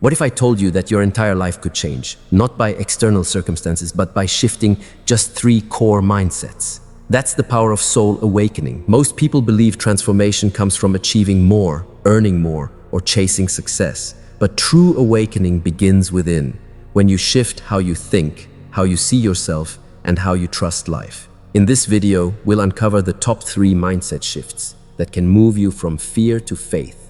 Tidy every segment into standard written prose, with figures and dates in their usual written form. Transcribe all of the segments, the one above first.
What if I told you that your entire life could change, not by external circumstances, but by shifting just 3 core mindsets? That's the power of soul awakening. Most people believe transformation comes from achieving more, earning more, or chasing success. But true awakening begins within, when you shift how you think, how you see yourself, and how you trust life. In this video, we'll uncover the top 3 mindset shifts that can move you from fear to faith,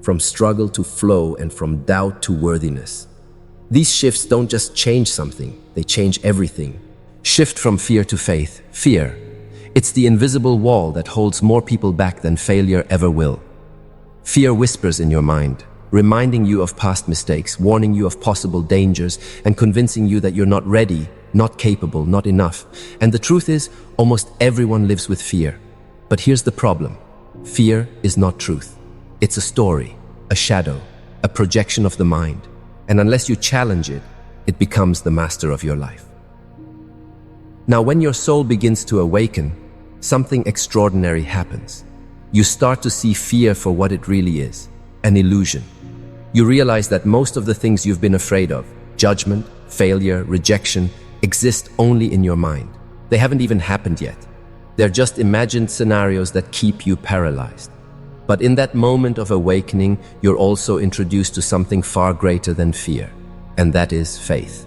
from struggle to flow, and from doubt to worthiness. These shifts don't just change something, they change everything. Shift from fear to faith. Fear. It's the invisible wall that holds more people back than failure ever will. Fear whispers in your mind, reminding you of past mistakes, warning you of possible dangers, and convincing you that you're not ready, not capable, not enough. And the truth is, almost everyone lives with fear. But here's the problem. Fear is not truth. It's a story, a shadow, a projection of the mind. And unless you challenge it, it becomes the master of your life. Now, when your soul begins to awaken, something extraordinary happens. You start to see fear for what it really is, an illusion. You realize that most of the things you've been afraid of, judgment, failure, rejection, exist only in your mind. They haven't even happened yet. They're just imagined scenarios that keep you paralyzed. But in that moment of awakening, you're also introduced to something far greater than fear, and that is faith.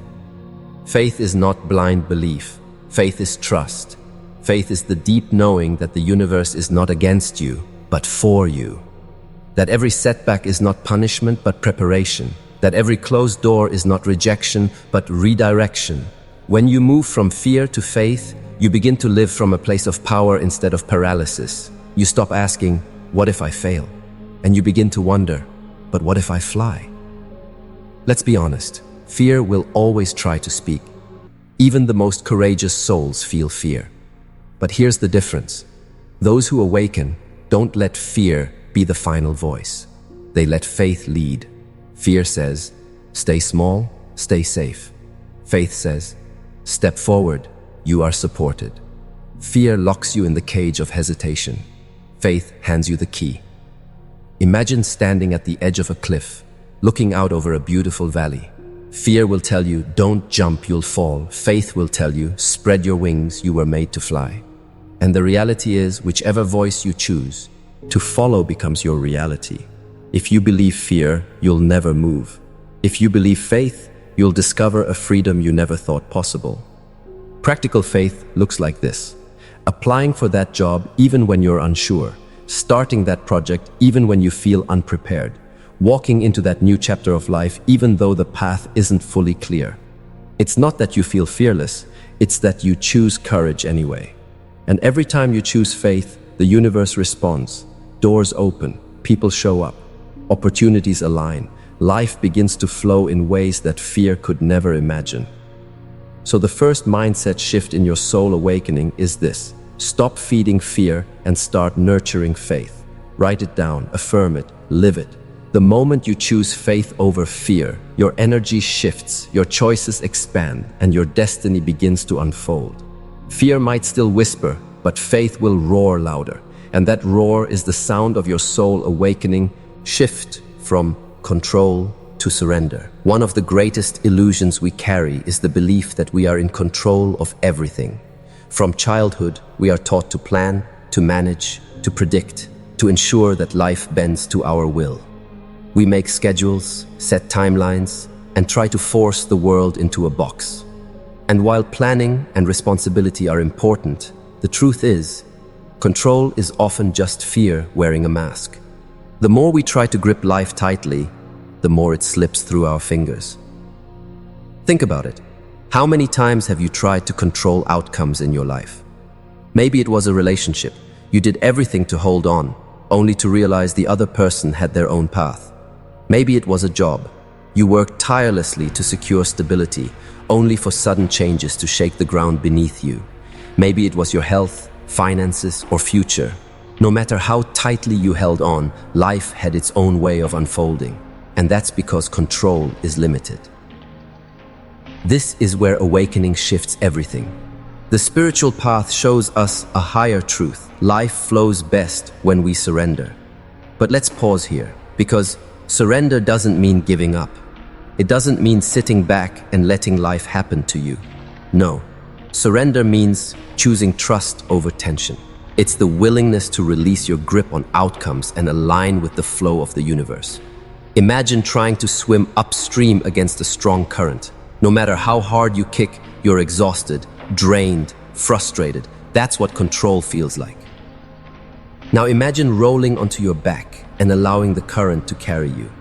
Faith is not blind belief. Faith is trust. Faith is the deep knowing that the universe is not against you, but for you. That every setback is not punishment, but preparation. That every closed door is not rejection, but redirection. When you move from fear to faith, you begin to live from a place of power instead of paralysis. You stop asking, what if I fail? And you begin to wonder, but what if I fly? Let's be honest, fear will always try to speak. Even the most courageous souls feel fear. But here's the difference. Those who awaken don't let fear be the final voice. They let faith lead. Fear says, stay small, stay safe. Faith says, step forward, you are supported. Fear locks you in the cage of hesitation. Faith hands you the key. Imagine standing at the edge of a cliff, looking out over a beautiful valley. Fear will tell you, don't jump, you'll fall. Faith will tell you, spread your wings, you were made to fly. And the reality is, whichever voice you choose, to follow becomes your reality. If you believe fear, you'll never move. If you believe faith, you'll discover a freedom you never thought possible. Practical faith looks like this. Applying for that job even when you're unsure. Starting that project even when you feel unprepared. Walking into that new chapter of life even though the path isn't fully clear. It's not that you feel fearless, it's that you choose courage anyway. And every time you choose faith, the universe responds. Doors open, people show up, opportunities align, life begins to flow in ways that fear could never imagine. So the first mindset shift in your soul awakening is this. Stop feeding fear and start nurturing faith. Write it down, affirm it, live it. The moment you choose faith over fear, your energy shifts, your choices expand, and your destiny begins to unfold. Fear might still whisper, but faith will roar louder. And that roar is the sound of your soul awakening. Shift from control to surrender. One of the greatest illusions we carry is the belief that we are in control of everything. From childhood, we are taught to plan, to manage, to predict, to ensure that life bends to our will. We make schedules, set timelines, and try to force the world into a box. And while planning and responsibility are important, the truth is, control is often just fear wearing a mask. The more we try to grip life tightly, the more it slips through our fingers. Think about it. How many times have you tried to control outcomes in your life? Maybe it was a relationship. You did everything to hold on, only to realize the other person had their own path. Maybe it was a job. You worked tirelessly to secure stability, only for sudden changes to shake the ground beneath you. Maybe it was your health, finances, or future. No matter how tightly you held on, life had its own way of unfolding. And that's because control is limited. This is where awakening shifts everything. The spiritual path shows us a higher truth. Life flows best when we surrender. But let's pause here, because surrender doesn't mean giving up. It doesn't mean sitting back and letting life happen to you. No. Surrender means choosing trust over tension. It's the willingness to release your grip on outcomes and align with the flow of the universe. Imagine trying to swim upstream against a strong current. No matter how hard you kick, you're exhausted, drained, frustrated. That's what control feels like. Now imagine rolling onto your back and allowing the current to carry you.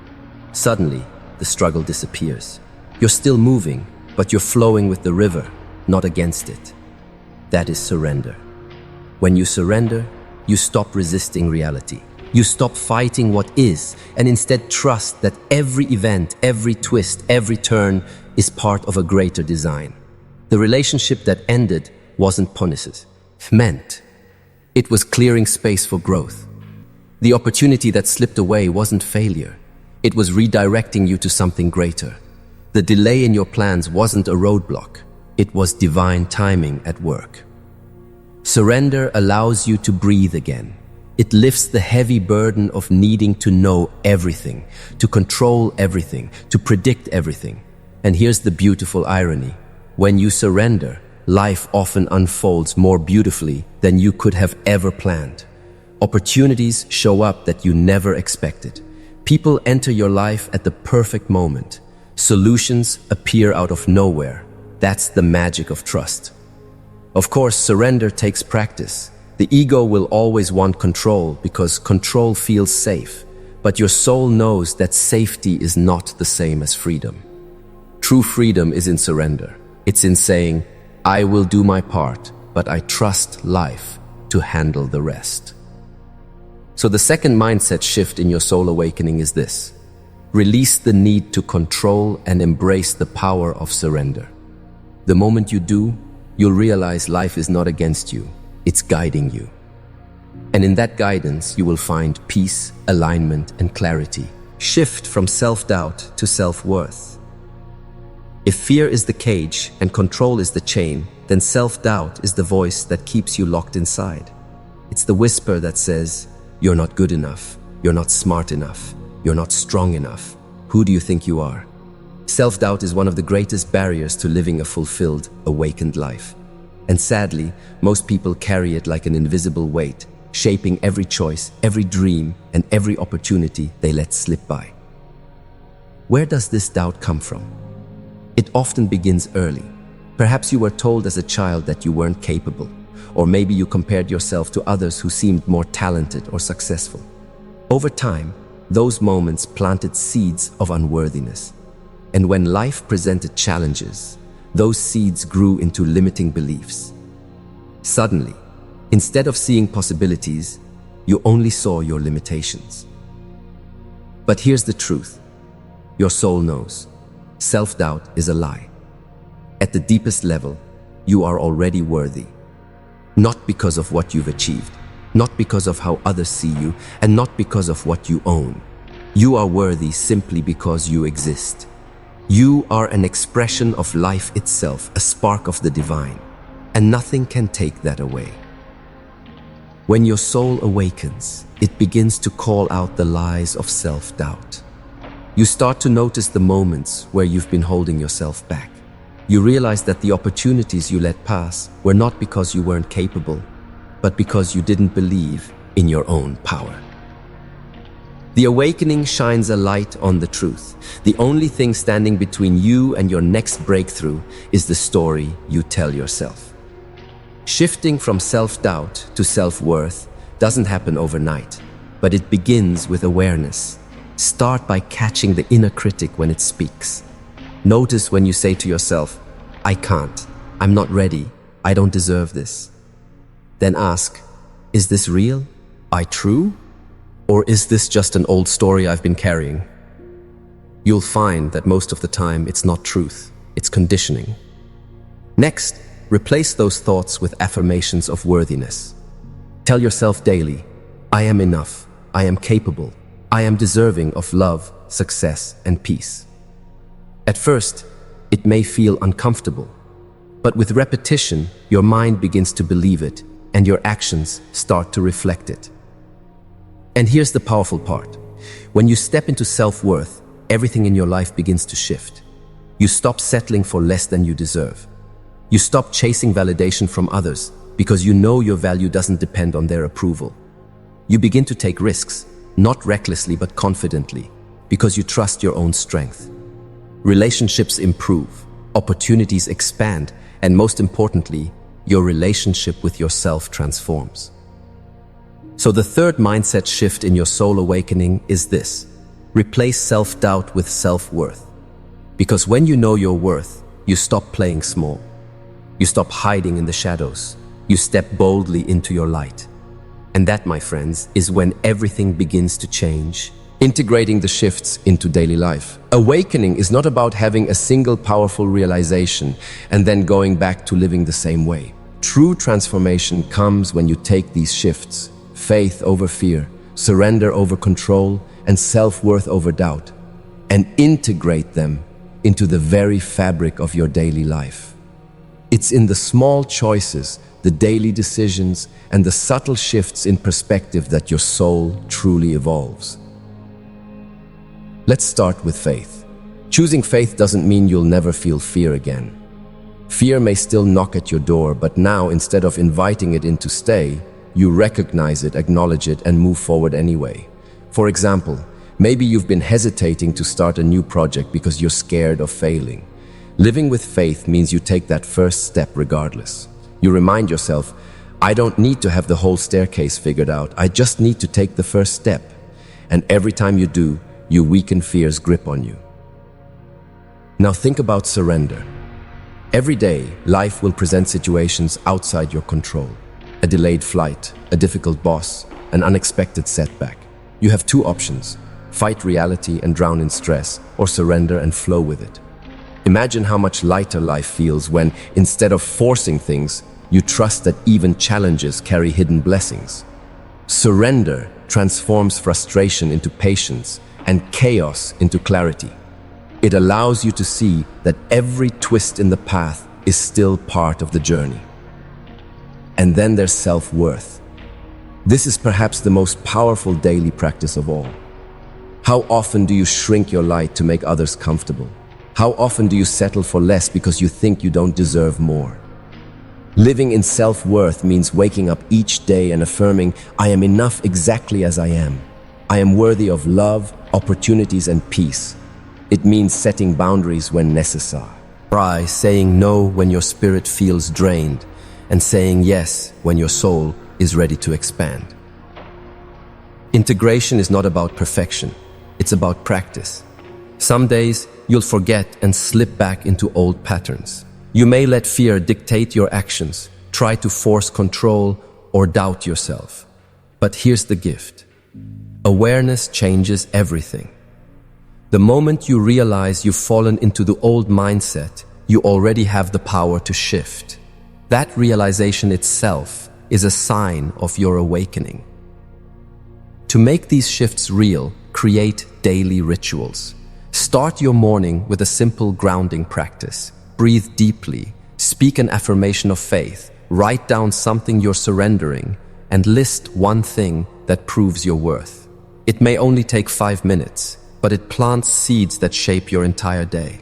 Suddenly, the struggle disappears. You're still moving, but you're flowing with the river, not against it. That is surrender. When you surrender, you stop resisting reality. You stop fighting what is, and instead trust that every event, every twist, every turn is part of a greater design. The relationship that ended wasn't punishment. It was clearing space for growth. The opportunity that slipped away wasn't failure. It was redirecting you to something greater. The delay in your plans wasn't a roadblock. It was divine timing at work. Surrender allows you to breathe again. It lifts the heavy burden of needing to know everything, to control everything, to predict everything. And here's the beautiful irony. When you surrender, life often unfolds more beautifully than you could have ever planned. Opportunities show up that you never expected. People enter your life at the perfect moment. Solutions appear out of nowhere. That's the magic of trust. Of course, surrender takes practice. The ego will always want control because control feels safe, but your soul knows that safety is not the same as freedom. True freedom is in surrender. It's in saying, I will do my part, but I trust life to handle the rest. So the second mindset shift in your soul awakening is this. Release the need to control and embrace the power of surrender. The moment you do, you'll realize life is not against you, it's guiding you. And in that guidance, you will find peace, alignment, and clarity. Shift from self-doubt to self-worth. If fear is the cage and control is the chain, then self-doubt is the voice that keeps you locked inside. It's the whisper that says, you're not good enough, you're not smart enough, you're not strong enough. Who do you think you are? Self-doubt is one of the greatest barriers to living a fulfilled, awakened life. And sadly, most people carry it like an invisible weight, shaping every choice, every dream, and every opportunity they let slip by. Where does this doubt come from? It often begins early. Perhaps you were told as a child that you weren't capable, or maybe you compared yourself to others who seemed more talented or successful. Over time, those moments planted seeds of unworthiness. And when life presented challenges, those seeds grew into limiting beliefs. Suddenly, instead of seeing possibilities, you only saw your limitations. But here's the truth. Your soul knows. Self-doubt is a lie. At the deepest level, you are already worthy. Not because of what you've achieved, not because of how others see you, and not because of what you own. You are worthy simply because you exist. You are an expression of life itself, a spark of the divine, and nothing can take that away. When your soul awakens, it begins to call out the lies of self-doubt. You start to notice the moments where you've been holding yourself back. You realize that the opportunities you let pass were not because you weren't capable, but because you didn't believe in your own power. The awakening shines a light on the truth. The only thing standing between you and your next breakthrough is the story you tell yourself. Shifting from self-doubt to self-worth doesn't happen overnight, but it begins with awareness. Start by catching the inner critic when it speaks. Notice when you say to yourself, I can't, I'm not ready, I don't deserve this. Then ask, is this real? I true? Or is this just an old story I've been carrying? You'll find that most of the time it's not truth, it's conditioning. Next, replace those thoughts with affirmations of worthiness. Tell yourself daily, I am enough, I am capable, I am deserving of love, success, and peace. At first, it may feel uncomfortable, but with repetition, your mind begins to believe it, and your actions start to reflect it. And here's the powerful part. When you step into self-worth, everything in your life begins to shift. You stop settling for less than you deserve. You stop chasing validation from others because you know your value doesn't depend on their approval. You begin to take risks, not recklessly but confidently, because you trust your own strength. Relationships improve, opportunities expand, and most importantly, your relationship with yourself transforms. So the third mindset shift in your soul awakening is this: replace self-doubt with self-worth. Because when you know your worth, you stop playing small. You stop hiding in the shadows. You step boldly into your light. And that, my friends, is when everything begins to change, integrating the shifts into daily life. Awakening is not about having a single powerful realization and then going back to living the same way. True transformation comes when you take these shifts, faith over fear, surrender over control, and self-worth over doubt, and integrate them into the very fabric of your daily life. It's in the small choices, the daily decisions, and the subtle shifts in perspective that your soul truly evolves. Let's start with faith. Choosing faith doesn't mean you'll never feel fear again. Fear may still knock at your door, but now, instead of inviting it in to stay, you recognize it, acknowledge it, and move forward anyway. For example, maybe you've been hesitating to start a new project because you're scared of failing. Living with faith means you take that first step regardless. You remind yourself, I don't need to have the whole staircase figured out. I just need to take the first step. And every time you do, you weaken fear's grip on you. Now think about surrender. Every day, life will present situations outside your control. A delayed flight, a difficult boss, an unexpected setback. You have two options: fight reality and drown in stress, or surrender and flow with it. Imagine how much lighter life feels when, instead of forcing things, you trust that even challenges carry hidden blessings. Surrender transforms frustration into patience and chaos into clarity. It allows you to see that every twist in the path is still part of the journey. And then there's self-worth. This is perhaps the most powerful daily practice of all. How often do you shrink your light to make others comfortable? How often do you settle for less because you think you don't deserve more? Living in self-worth means waking up each day and affirming, I am enough exactly as I am. I am worthy of love, opportunities, and peace. It means setting boundaries when necessary. Try saying no when your spirit feels drained, and saying yes when your soul is ready to expand. Integration is not about perfection. It's about practice. Some days, you'll forget and slip back into old patterns. You may let fear dictate your actions, try to force control, or doubt yourself. But here's the gift. Awareness changes everything. The moment you realize you've fallen into the old mindset, you already have the power to shift. That realization itself is a sign of your awakening. To make these shifts real, create daily rituals. Start your morning with a simple grounding practice. Breathe deeply, speak an affirmation of faith, write down something you're surrendering, and list one thing that proves your worth. It may only take 5 minutes, but it plants seeds that shape your entire day.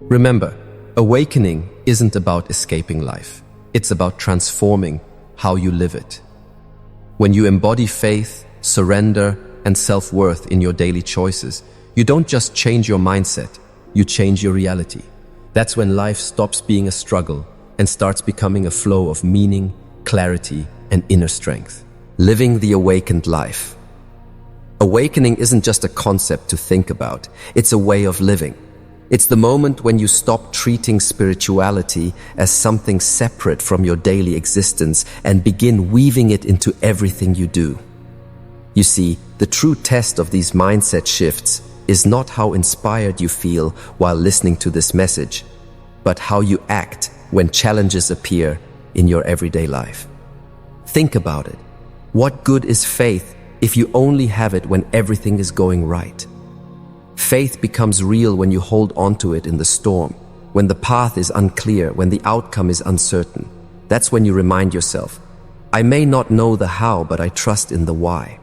Remember, awakening isn't about escaping life. It's about transforming how you live it. When you embody faith, surrender, and self-worth in your daily choices, you don't just change your mindset, you change your reality. That's when life stops being a struggle and starts becoming a flow of meaning, clarity, and inner strength. Living the awakened life. Awakening isn't just a concept to think about, it's a way of living. It's the moment when you stop treating spirituality as something separate from your daily existence and begin weaving it into everything you do. You see, the true test of these mindset shifts is not how inspired you feel while listening to this message, but how you act when challenges appear in your everyday life. Think about it. What good is faith if you only have it when everything is going right? Faith becomes real when you hold onto it in the storm, when the path is unclear, when the outcome is uncertain. That's when you remind yourself, I may not know the how, but I trust in the why.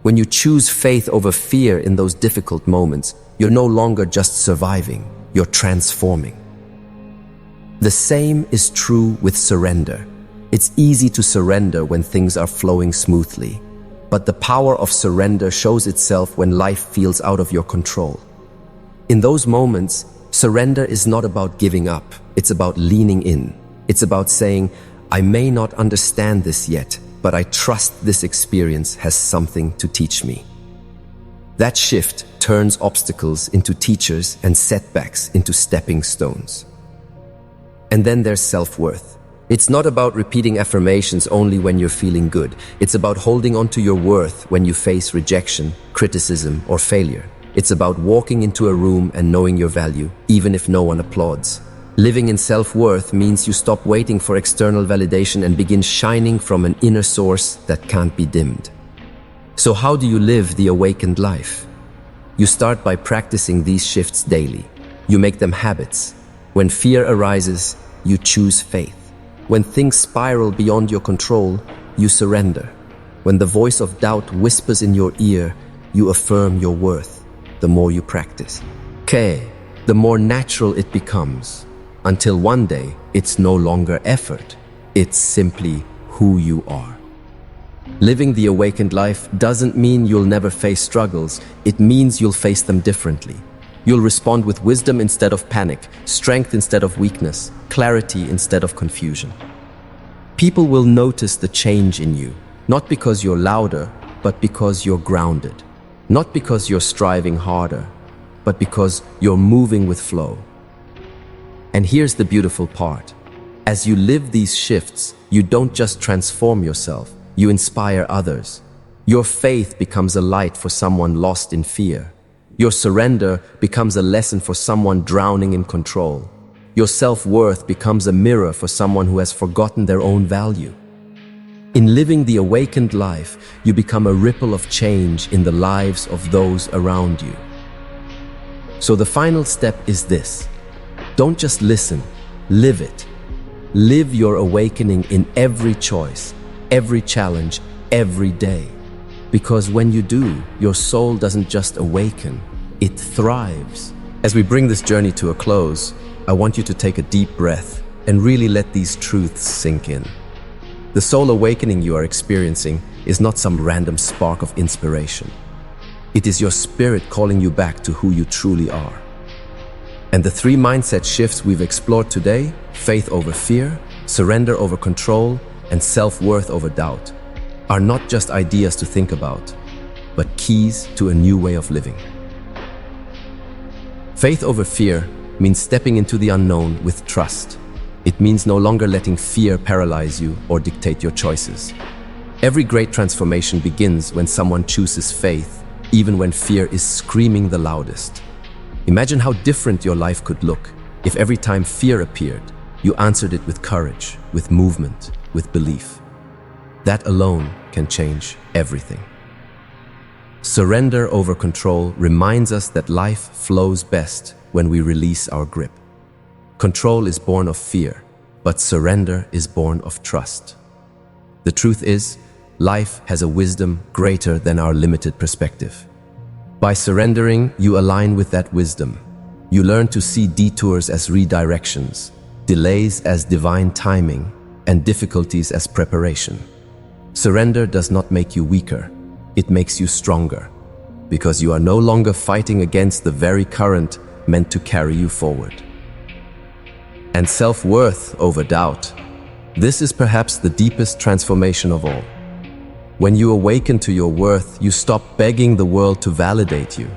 When you choose faith over fear in those difficult moments, you're no longer just surviving, you're transforming. The same is true with surrender. It's easy to surrender when things are flowing smoothly, but the power of surrender shows itself when life feels out of your control. In those moments, surrender is not about giving up, it's about leaning in. It's about saying, I may not understand this yet, but I trust this experience has something to teach me. That shift turns obstacles into teachers and setbacks into stepping stones. And then there's self-worth. It's not about repeating affirmations only when you're feeling good. It's about holding on to your worth when you face rejection, criticism, or failure. It's about walking into a room and knowing your value, even if no one applauds. Living in self-worth means you stop waiting for external validation and begin shining from an inner source that can't be dimmed. So how do you live the awakened life? You start by practicing these shifts daily. You make them habits. When fear arises, you choose faith. When things spiral beyond your control, you surrender. When the voice of doubt whispers in your ear, you affirm your worth. The more you practice, the more natural it becomes, until one day it's no longer effort, it's simply who you are. Living the awakened life doesn't mean you'll never face struggles, it means you'll face them differently. You'll respond with wisdom instead of panic, strength instead of weakness, clarity instead of confusion. People will notice the change in you, not because you're louder, but because you're grounded. Not because you're striving harder, but because you're moving with flow. And here's the beautiful part. As you live these shifts, you don't just transform yourself, you inspire others. Your faith becomes a light for someone lost in fear. Your surrender becomes a lesson for someone drowning in control. Your self-worth becomes a mirror for someone who has forgotten their own value. In living the awakened life, you become a ripple of change in the lives of those around you. So the final step is this. Don't just listen, live it. Live your awakening in every choice, every challenge, every day. Because when you do, your soul doesn't just awaken, it thrives. As we bring this journey to a close, I want you to take a deep breath and really let these truths sink in. The soul awakening you are experiencing is not some random spark of inspiration. It is your spirit calling you back to who you truly are. And the three mindset shifts we've explored today, faith over fear, surrender over control, and self-worth over doubt, are not just ideas to think about, but keys to a new way of living. Faith over fear means stepping into the unknown with trust. It means no longer letting fear paralyze you or dictate your choices. Every great transformation begins when someone chooses faith, even when fear is screaming the loudest. Imagine how different your life could look if every time fear appeared, you answered it with courage, with movement, with belief. That alone can change everything. Surrender over control reminds us that life flows best when we release our grip. Control is born of fear, but surrender is born of trust. The truth is, life has a wisdom greater than our limited perspective. By surrendering, you align with that wisdom. You learn to see detours as redirections, delays as divine timing, and difficulties as preparation. Surrender does not make you weaker, it makes you stronger, because you are no longer fighting against the very current meant to carry you forward. And self-worth over doubt. This is perhaps the deepest transformation of all. When you awaken to your worth, you stop begging the world to validate you.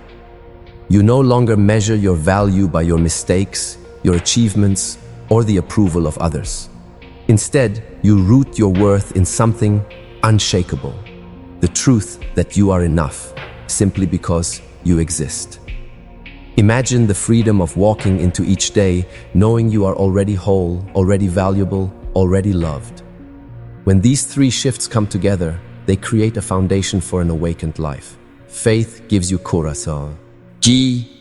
You no longer measure your value by your mistakes, your achievements, or the approval of others. Instead, you root your worth in something unshakable, the truth that you are enough, simply because you exist. Imagine the freedom of walking into each day knowing you are already whole, already valuable, already loved. When these three shifts come together, they create a foundation for an awakened life. Faith gives you corazon.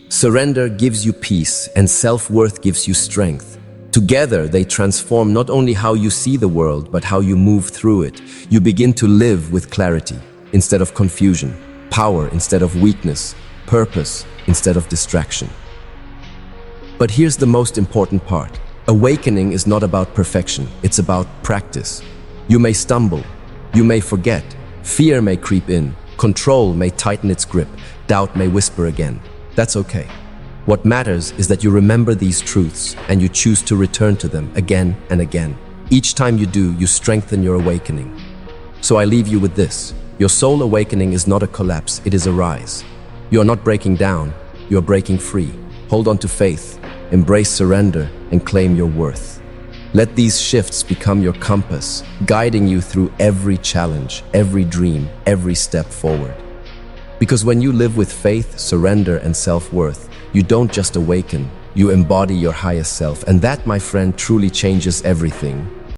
Surrender gives you peace, and self-worth gives you strength. Together, they transform not only how you see the world, but how you move through it. You begin to live with clarity instead of confusion, power instead of weakness, purpose instead of distraction. But here's the most important part. Awakening is not about perfection, it's about practice. You may stumble, you may forget, fear may creep in, control may tighten its grip, doubt may whisper again. That's okay. What matters is that you remember these truths and you choose to return to them again and again. Each time you do, you strengthen your awakening. So I leave you with this. Your soul awakening is not a collapse, it is a rise. You are not breaking down, you are breaking free. Hold on to faith, embrace surrender, and claim your worth. Let these shifts become your compass, guiding you through every challenge, every dream, every step forward. Because when you live with faith, surrender, and self-worth, you don't just awaken, you embody your highest self. And that, my friend, truly changes everything.